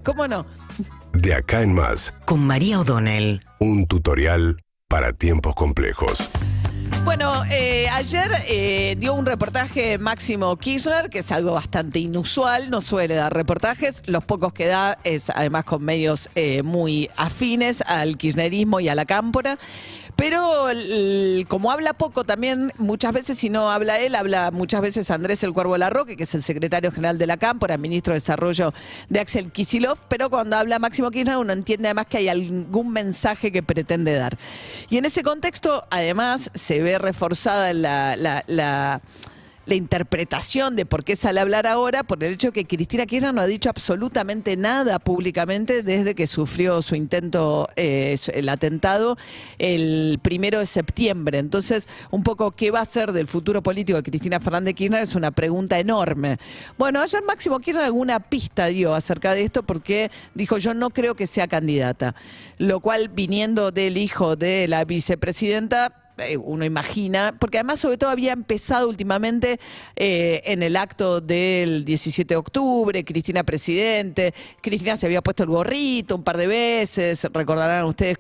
¿Cómo no? De acá en más, Con María O'Donnell. un tutorial para tiempos complejos. Bueno, ayer dio un reportaje Máximo Kirchner, que es algo bastante inusual, no suele dar reportajes, los pocos que da es además con medios muy afines al kirchnerismo y a la cámpora. Pero como habla poco también, muchas veces si no habla él, habla muchas veces Andrés El Cuervo Larroque, que es el secretario general de la Cámpora, ministro de Desarrollo de Axel Kicillof, pero cuando habla Máximo Kirchner uno entiende además que hay algún mensaje que pretende dar. Y en ese contexto, además, se ve reforzada la interpretación de por qué sale a hablar ahora por el hecho que Cristina Kirchner no ha dicho absolutamente nada públicamente desde que sufrió su intento, el atentado, el 1 de septiembre. Entonces, un poco qué va a ser del futuro político de Cristina Fernández Kirchner es una pregunta enorme. Bueno, ayer Máximo Kirchner alguna pista dio acerca de esto porque dijo yo no creo que sea candidata, lo cual viniendo del hijo de la vicepresidenta, uno imagina, porque además sobre todo había empezado últimamente en el acto del 17 de octubre, Cristina presidente, Cristina se había puesto el gorrito un par de veces, recordarán ustedes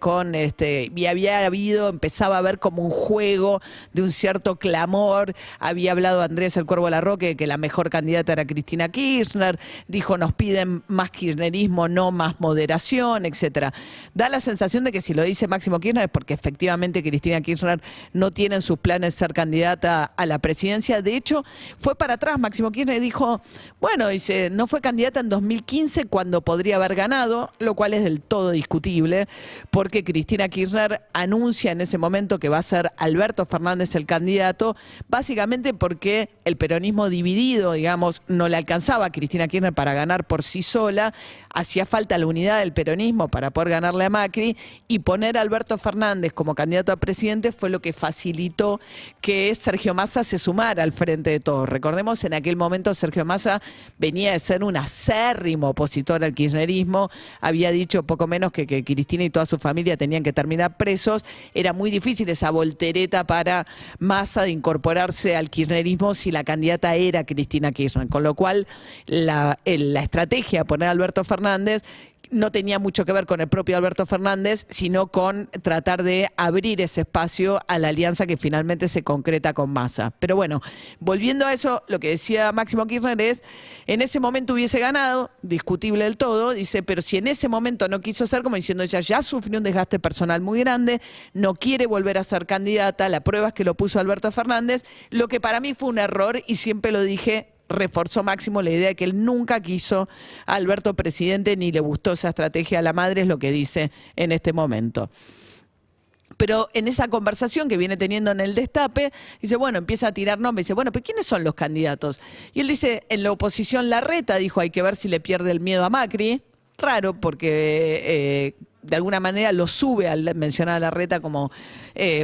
y había empezaba a haber como un juego de un cierto clamor, había hablado Andrés El Cuervo Larroque que la mejor candidata era Cristina Kirchner, dijo nos piden más kirchnerismo, no más moderación, etcétera. Da la sensación de que si lo dice Máximo Kirchner es porque efectivamente Cristina Kirchner no tiene en sus planes ser candidata a la presidencia. De hecho, fue para atrás. Máximo Kirchner dijo, bueno, dice, no fue candidata en 2015 cuando podría haber ganado, lo cual es del todo discutible, porque Cristina Kirchner anuncia en ese momento que va a ser Alberto Fernández el candidato, básicamente porque el peronismo dividido, digamos, no le alcanzaba a Cristina Kirchner para ganar por sí sola, hacía falta la unidad del peronismo para poder ganarle a Macri, y poner a Alberto Fernández como candidato a presidente fue lo que facilitó que Sergio Massa se sumara al Frente de Todos. Recordemos, en aquel momento Sergio Massa venía de ser un acérrimo opositor al kirchnerismo, había dicho poco menos que Cristina y toda su familia tenían que terminar presos, era muy difícil esa voltereta para Massa de incorporarse al kirchnerismo si la candidata era Cristina Kirchner, con lo cual la estrategia de poner a Alberto Fernández no tenía mucho que ver con el propio Alberto Fernández, sino con tratar de abrir ese espacio a la alianza que finalmente se concreta con Massa. Pero bueno, volviendo a eso, lo que decía Máximo Kirchner es, en ese momento hubiese ganado, discutible del todo, dice, pero si en ese momento no quiso ser, como diciendo ella, ya sufrió un desgaste personal muy grande, no quiere volver a ser candidata, la prueba es que lo puso Alberto Fernández, lo que para mí fue un error y siempre lo dije, reforzó Máximo la idea de que él nunca quiso a Alberto presidente ni le gustó esa estrategia a la madre, es lo que dice en este momento. Pero en esa conversación que viene teniendo en el Destape, dice, bueno, empieza a tirar nombres, dice, bueno, pero ¿quiénes son los candidatos? Y él dice, en la oposición Larreta, dijo, hay que ver si le pierde el miedo a Macri. Raro, porque de alguna manera lo sube al mencionar a Larreta como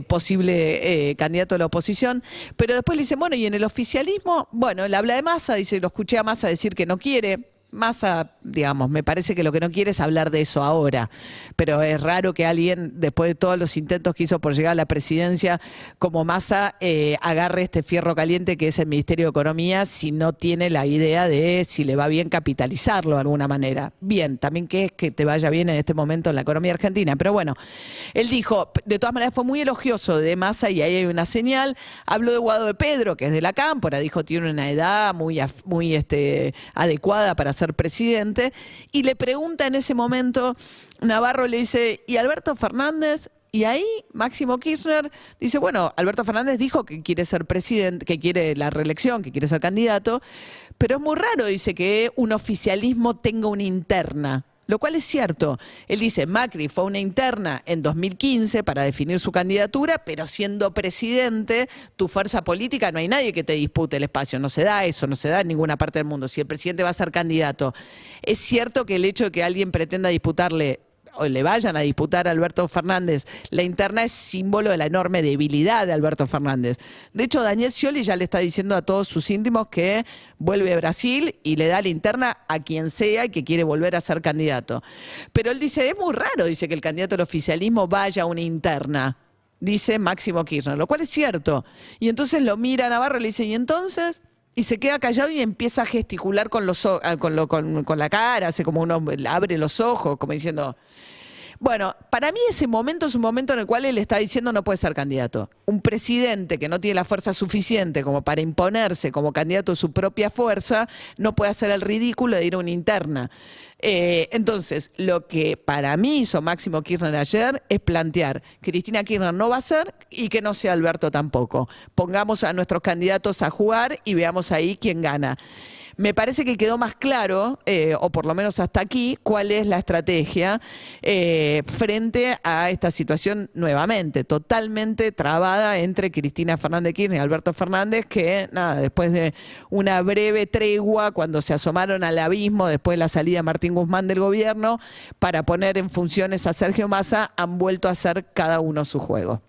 posible candidato de la oposición, pero después le dice, bueno, y en el oficialismo, bueno, él habla de Massa, dice, lo escuché a Massa decir que no quiere. Massa, digamos, me parece que lo que no quiere es hablar de eso ahora, pero es raro que alguien, después de todos los intentos que hizo por llegar a la presidencia, como Massa, agarre este fierro caliente que es el Ministerio de Economía si no tiene la idea de si le va bien capitalizarlo de alguna manera. Bien, también que es que te vaya bien en este momento en la economía argentina, pero bueno, él dijo, de todas maneras fue muy elogioso de Massa y ahí hay una señal, habló de Guado de Pedro, que es de la Cámpora, dijo tiene una edad muy adecuada para ser presidente, y le pregunta en ese momento, Navarro le dice, ¿y Alberto Fernández? Y ahí Máximo Kirchner dice, bueno, Alberto Fernández dijo que quiere ser presidente, que quiere la reelección, que quiere ser candidato, pero es muy raro, dice, que un oficialismo tenga una interna. Lo cual es cierto. Él dice, Macri fue una interna en 2015 para definir su candidatura, pero siendo presidente, tu fuerza política, no hay nadie que te dispute el espacio. No se da eso, no se da en ninguna parte del mundo. Si el presidente va a ser candidato, es cierto que el hecho de que alguien pretenda disputarle o le vayan a disputar a Alberto Fernández la interna es símbolo de la enorme debilidad de Alberto Fernández. De hecho, Daniel Scioli ya le está diciendo a todos sus íntimos que vuelve a Brasil y le da la interna a quien sea y que quiere volver a ser candidato. Pero él dice, es muy raro, dice, que el candidato del oficialismo vaya a una interna, dice Máximo Kirchner, lo cual es cierto. Y entonces lo mira a Navarro y le dice, ¿y entonces? Y se queda callado y empieza a gesticular con con la cara, hace como uno abre los ojos, como diciendo... Bueno, para mí ese momento es un momento en el cual él está diciendo no puede ser candidato. Un presidente que no tiene la fuerza suficiente como para imponerse como candidato de su propia fuerza, no puede hacer el ridículo de ir a una interna. Entonces, lo que para mí hizo Máximo Kirchner ayer es plantear, Cristina Kirchner no va a ser y que no sea Alberto tampoco. Pongamos a nuestros candidatos a jugar y veamos ahí quién gana. Me parece que quedó más claro, o por lo menos hasta aquí, cuál es la estrategia frente a esta situación nuevamente, totalmente trabada entre Cristina Fernández de Kirchner y Alberto Fernández, que nada, después de una breve tregua, cuando se asomaron al abismo, después de la salida de Martín Guzmán del gobierno, para poner en funciones a Sergio Massa, han vuelto a hacer cada uno su juego.